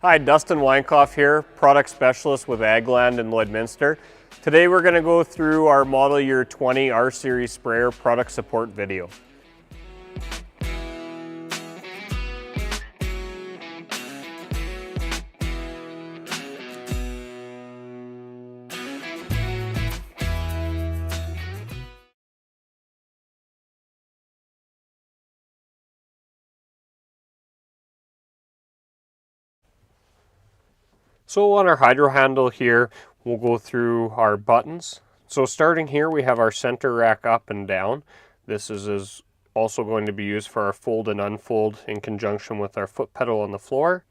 Hi, Dustin Weinkoff here, product specialist with Agland and Lloydminster. Today we're going to go through our model year 20 R-Series sprayer product support video. So on our hydro handle here, we'll go through our buttons. So starting here, we have our center rack up and down. This is also going to be used for our fold and unfold in conjunction with our foot pedal on the floor.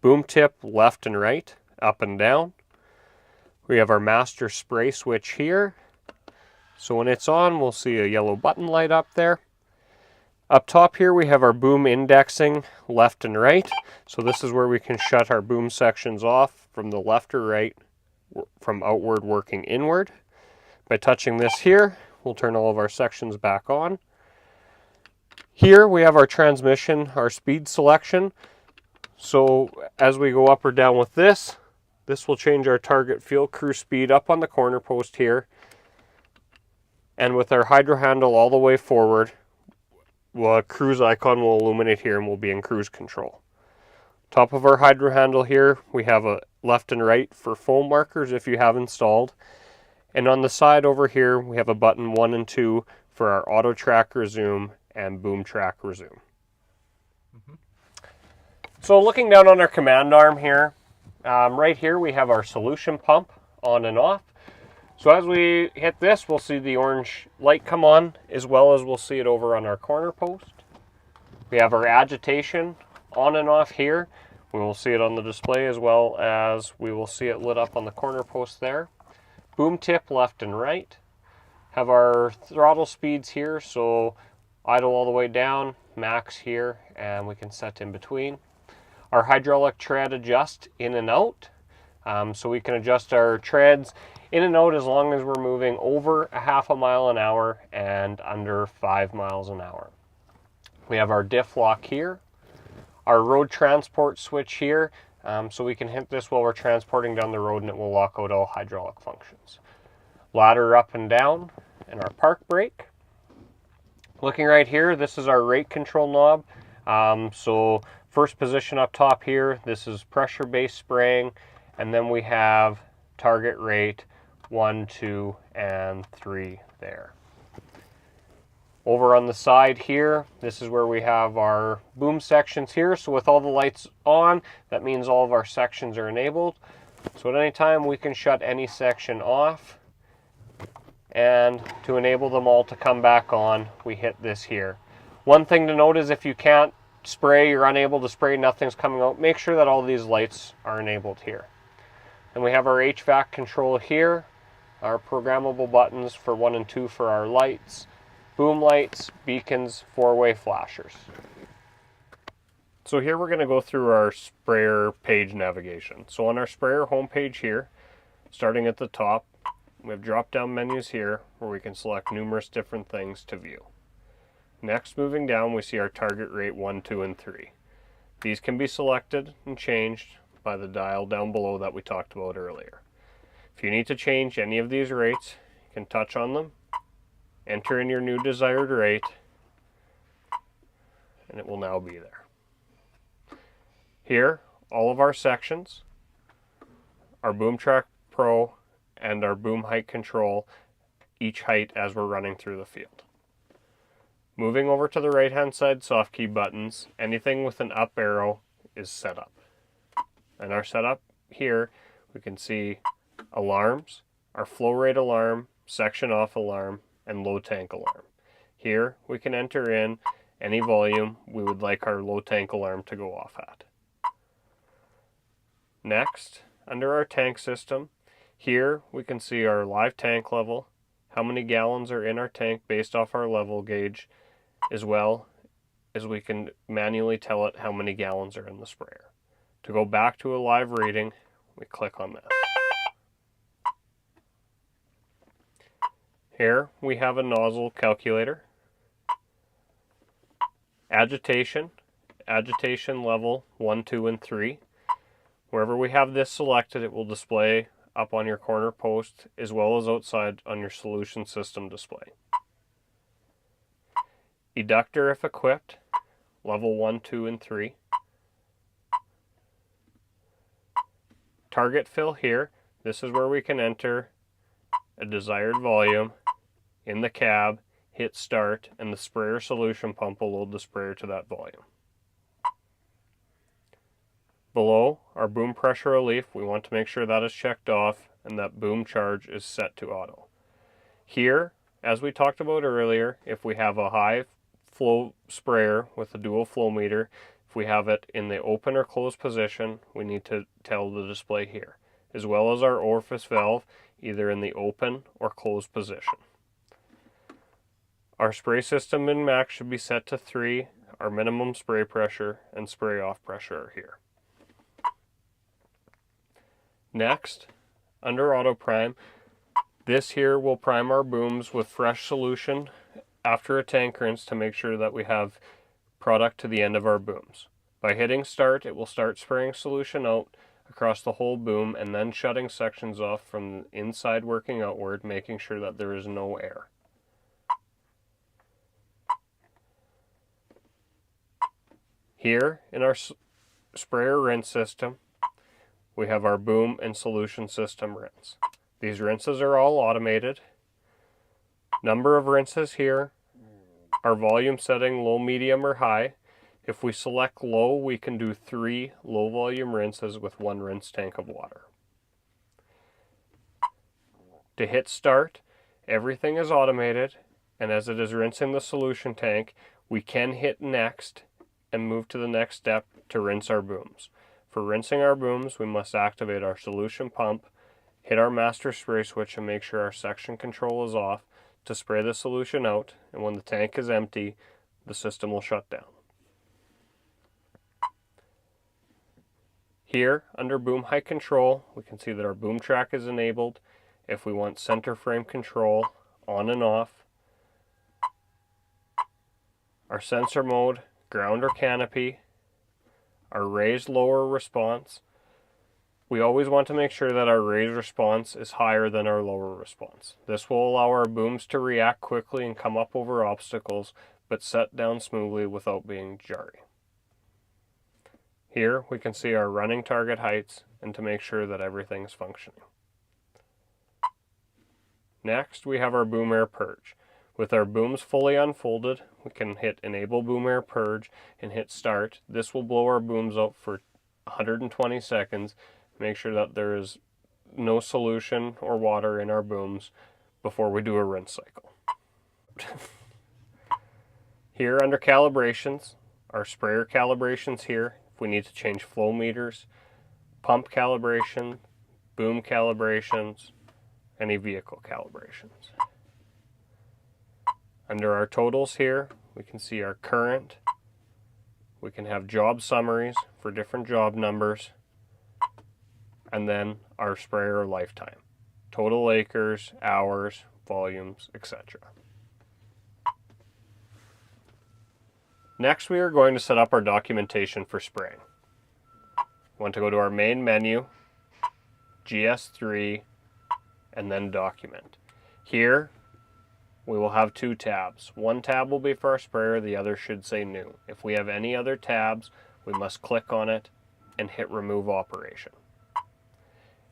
Boom tip left and right, up and down. We have our master spray switch here. So when it's on, we'll see a yellow button light up there. Up top here we have our boom indexing left and right. So this is where we can shut our boom sections off from the left or right, from outward working inward. By touching this here, we'll turn all of our sections back on. Here we have our transmission, our speed selection. So as we go up or down with this will change our target field cruise speed up on the corner post here. And with our hydro handle all the way forward, a cruise icon will illuminate here and we'll be in cruise control. Top of our hydro handle here, we have a left and right for foam markers if you have installed. And on the side over here, we have a button 1 and 2 for our auto track resume and boom track resume. So looking down on our command arm here, right here we have our solution pump on and off. So as we hit this, we'll see the orange light come on, as well as we'll see it over on our corner post. We have our agitation on and off here. We will see it on the display, as well as we will see it lit up on the corner post there. Boom tip left and right. Have our throttle speeds here, so idle all the way down, max here, and we can set in between. Our hydraulic tread adjust in and out, so we can adjust our treads in and out as long as we're moving over a half a mile an hour and under 5 miles an hour. We have our diff lock here, our road transport switch here, so we can hit this while we're transporting down the road and it will lock out all hydraulic functions. Ladder up and down, and our park brake. Looking right here, this is our rate control knob. So first position up top here, this is pressure based spraying, and then we have target rate 1, 2, and 3 there. Over on the side here, this is where we have our boom sections here. So with all the lights on, that means all of our sections are enabled. So at any time we can shut any section off. And to enable them all to come back on, we hit this here. One thing to note is if you can't spray, you're unable to spray, nothing's coming out, make sure that all these lights are enabled here. And we have our HVAC control here, our programmable buttons for 1 and 2 for our lights, boom lights, beacons, 4-way flashers. So here we're going to go through our sprayer page navigation. So on our sprayer homepage here, starting at the top, we have drop-down menus here where we can select numerous different things to view. Next, moving down, we see our target rate 1, 2, and 3. These can be selected and changed by the dial down below that we talked about earlier. If you need to change any of these rates, you can touch on them, enter in your new desired rate, and it will now be there. Here, all of our sections, our Boom Track Pro and our boom height control, each height as we're running through the field. Moving over to the right hand side soft key buttons, anything with an up arrow is set up. And our setup here, we can see alarms, our flow rate alarm, section off alarm, and low tank alarm. Here we can enter in any volume we would like our low tank alarm to go off at. Next, under our tank system, here we can see our live tank level, how many gallons are in our tank based off our level gauge, as well as we can manually tell it how many gallons are in the sprayer. To go back to a live reading, we click on that. Here we have a nozzle calculator. Agitation level 1, 2, and 3. Wherever we have this selected, it will display up on your corner post as well as outside on your solution system display. Eductor if equipped, level 1, 2, and 3. Target fill here. This is where we can enter a desired volume in the cab, hit start, and the sprayer solution pump will load the sprayer to that volume. Below, our boom pressure relief, we want to make sure that is checked off and that boom charge is set to auto. Here, as we talked about earlier, if we have a high flow sprayer with a dual flow meter, if we have it in the open or closed position, we need to tell the display here, as well as our orifice valve either in the open or closed position. Our spray system min max should be set to 3. Our minimum spray pressure and spray off pressure are here. Next, under auto prime, this here will prime our booms with fresh solution after a tank rinse to make sure that we have product to the end of our booms. By hitting start, it will start spraying solution out across the whole boom and then shutting sections off from the inside working outward, making sure that there is no air. Here in our sprayer rinse system, we have our boom and solution system rinse. These rinses are all automated. Number of rinses here, our volume setting low, medium, or high. If we select low, we can do 3 low volume rinses with 1 rinse tank of water. To hit start, everything is automated, and as it is rinsing the solution tank, we can hit next and move to the next step to rinse our booms. For rinsing our booms, we must activate our solution pump, hit our master spray switch and make sure our section control is off to spray the solution out, and when the tank is empty, the system will shut down. Here, under boom height control, we can see that our boom track is enabled. If we want center frame control on and off, our sensor mode, ground or canopy, our raise lower response. We always want to make sure that our raise response is higher than our lower response. This will allow our booms to react quickly and come up over obstacles, but set down smoothly without being jarring. Here we can see our running target heights and to make sure that everything is functioning. Next, we have our boom air purge. With our booms fully unfolded, we can hit enable boom air purge and hit start. This will blow our booms out for 120 seconds. Make sure that there is no solution or water in our booms before we do a rinse cycle. Here under calibrations, our sprayer calibrations here, if we need to change flow meters, pump calibration, boom calibrations, any vehicle calibrations. Under our totals here, we can see our current. We can have job summaries for different job numbers, and then our sprayer lifetime, total acres, hours, volumes, etc. Next, we are going to set up our documentation for spraying. We want to go to our main menu, GS3, and then document. Here, we will have 2 tabs. One tab will be for our sprayer, the other should say new. If we have any other tabs, we must click on it and hit remove operation.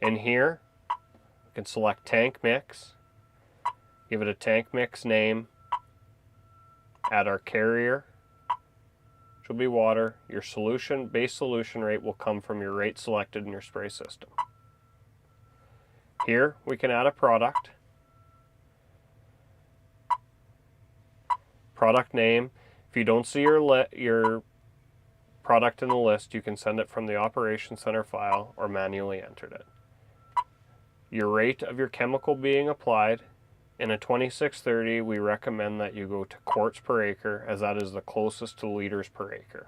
In here, we can select tank mix, give it a tank mix name, add our carrier, which will be water. Your solution, base solution rate will come from your rate selected in your spray system. Here, we can add a product. Product name. If you don't see your product in the list, you can send it from the Operations Center file or manually enter it. Your rate of your chemical being applied. In a 2630, we recommend that you go to quarts per acre, as that is the closest to liters per acre.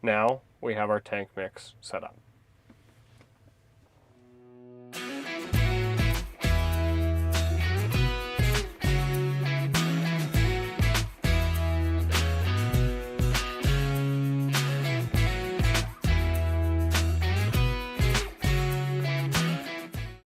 Now we have our tank mix set up.